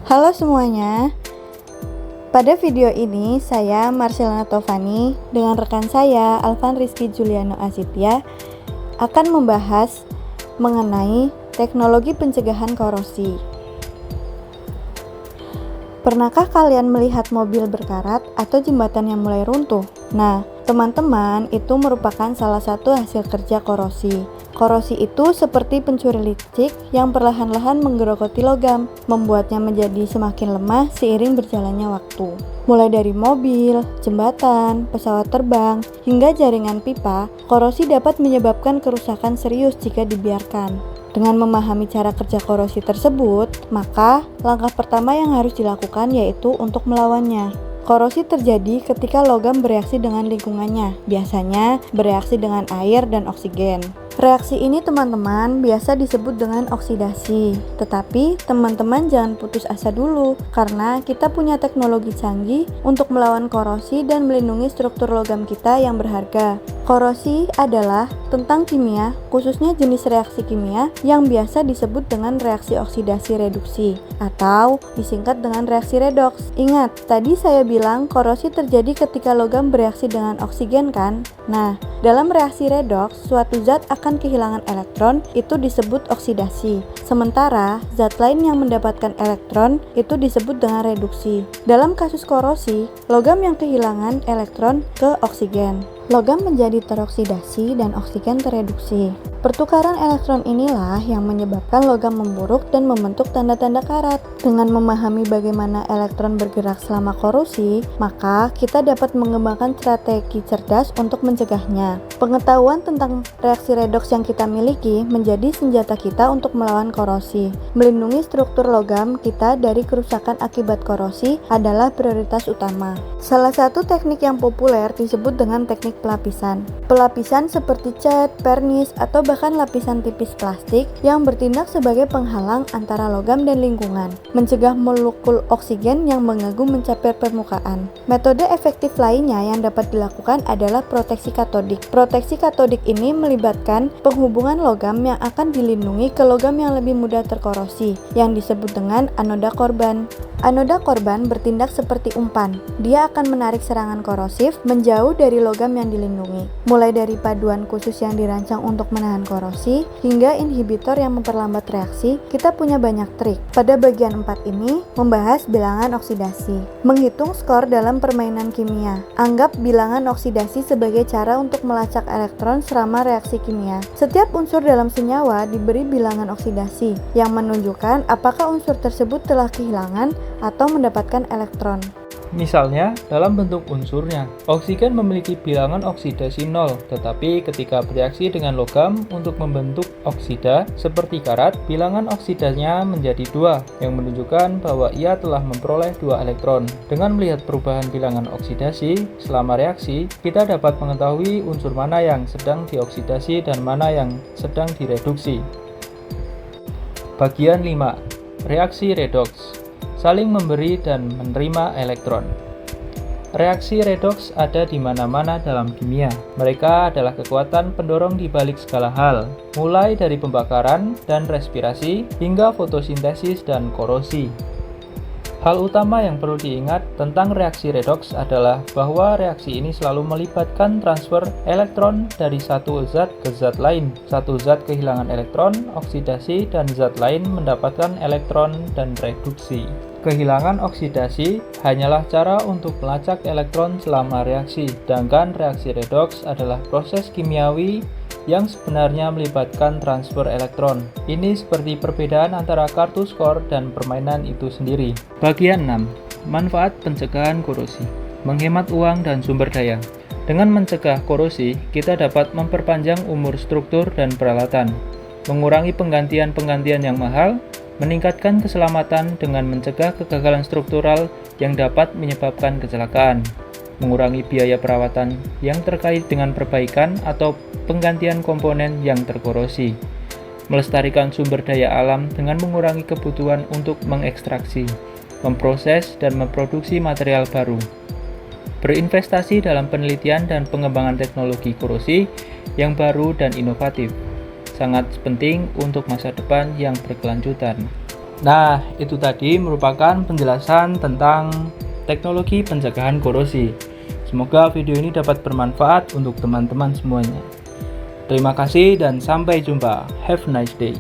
Halo semuanya, pada video ini saya Marcelana Tovani dengan rekan saya Alvan Rizky Juliano Azitya akan membahas mengenai teknologi pencegahan korosi. Pernahkah kalian melihat mobil berkarat atau jembatan yang mulai runtuh? Nah, teman-teman, itu merupakan salah satu hasil kerja korosi. Korosi itu seperti pencuri licik yang perlahan-lahan menggerogoti logam, membuatnya menjadi semakin lemah seiring berjalannya waktu. Mulai dari mobil, jembatan, pesawat terbang, hingga jaringan pipa, korosi dapat menyebabkan kerusakan serius jika dibiarkan. Dengan memahami cara kerja korosi tersebut, maka langkah pertama yang harus dilakukan yaitu untuk melawannya. Korosi terjadi ketika logam bereaksi dengan lingkungannya, biasanya bereaksi dengan air dan oksigen. Reaksi ini teman-teman biasa disebut dengan oksidasi. Tetapi teman-teman jangan putus asa dulu, karena kita punya teknologi canggih untuk melawan korosi dan melindungi struktur logam kita yang berharga. Korosi adalah tentang kimia, khususnya jenis reaksi kimia yang biasa disebut dengan reaksi oksidasi reduksi atau disingkat dengan reaksi redoks. Ingat, tadi saya bilang korosi terjadi ketika logam bereaksi dengan oksigen kan? Nah, dalam reaksi redoks, suatu zat akan kehilangan elektron, itu disebut oksidasi. Sementara, zat lain yang mendapatkan elektron, itu disebut dengan reduksi. Dalam kasus korosi, logam yang kehilangan elektron ke oksigen. Logam menjadi teroksidasi dan oksigen tereduksi. Pertukaran elektron inilah yang menyebabkan logam memburuk dan membentuk tanda-tanda karat. Dengan memahami bagaimana elektron bergerak selama korosi, maka kita dapat mengembangkan strategi cerdas untuk mencegahnya. Pengetahuan tentang reaksi redoks yang kita miliki menjadi senjata kita untuk melawan korosi. Melindungi struktur logam kita dari kerusakan akibat korosi adalah prioritas utama. Salah satu teknik yang populer disebut dengan teknik pelapisan. Pelapisan seperti cat, pernis, atau bahkan lapisan tipis plastik yang bertindak sebagai penghalang antara logam dan lingkungan, mencegah molekul oksigen yang mengganggu mencapai permukaan. Metode efektif lainnya yang dapat dilakukan adalah proteksi katodik. Proteksi katodik ini melibatkan penghubungan logam yang akan dilindungi ke logam yang lebih mudah terkorosi, yang disebut dengan anoda korban. Anoda korban bertindak seperti umpan. Dia akan menarik serangan korosif menjauh dari logam yang dilindungi. Mulai dari paduan khusus yang dirancang untuk menahan korosi, hingga inhibitor yang memperlambat reaksi, kita punya banyak trik. Pada bagian 4 ini, membahas bilangan oksidasi. Menghitung skor dalam permainan kimia. Anggap bilangan oksidasi sebagai cara untuk melacak elektron selama reaksi kimia. Setiap unsur dalam senyawa diberi bilangan oksidasi, yang menunjukkan apakah unsur tersebut telah kehilangan atau mendapatkan elektron. Misalnya, dalam bentuk unsurnya, oksigen memiliki bilangan oksidasi 0, tetapi ketika bereaksi dengan logam untuk membentuk oksida seperti karat, bilangan oksidasinya menjadi 2, yang menunjukkan bahwa ia telah memperoleh 2 elektron. Dengan melihat perubahan bilangan oksidasi selama reaksi, kita dapat mengetahui unsur mana yang sedang dioksidasi dan mana yang sedang direduksi. Bagian 5. Reaksi redoks. Saling memberi dan menerima elektron. Reaksi redoks ada di mana-mana dalam kimia. Mereka adalah kekuatan pendorong di balik segala hal, mulai dari pembakaran dan respirasi hingga fotosintesis dan korosi. Hal utama yang perlu diingat tentang reaksi redoks adalah bahwa reaksi ini selalu melibatkan transfer elektron dari satu zat ke zat lain. Satu zat kehilangan elektron, oksidasi, dan zat lain mendapatkan elektron dan reduksi. Kehilangan oksidasi hanyalah cara untuk melacak elektron selama reaksi, sedangkan reaksi redoks adalah proses kimiawi yang sebenarnya melibatkan transfer elektron. Ini seperti perbedaan antara kartu skor dan permainan itu sendiri. Bagian 6. Manfaat pencegahan korosi. Menghemat uang dan sumber daya. Dengan mencegah korosi, kita dapat memperpanjang umur struktur dan peralatan, mengurangi penggantian-penggantian yang mahal, meningkatkan keselamatan dengan mencegah kegagalan struktural yang dapat menyebabkan kecelakaan, mengurangi biaya perawatan yang terkait dengan perbaikan atau penggantian komponen yang terkorosi, melestarikan sumber daya alam dengan mengurangi kebutuhan untuk mengekstraksi, memproses dan memproduksi material baru, berinvestasi dalam penelitian dan pengembangan teknologi korosi yang baru dan inovatif, sangat penting untuk masa depan yang berkelanjutan. Nah, itu tadi merupakan penjelasan tentang teknologi pencegahan korosi. Semoga video ini dapat bermanfaat untuk teman-teman semuanya. Terima kasih dan sampai jumpa. Have a nice day.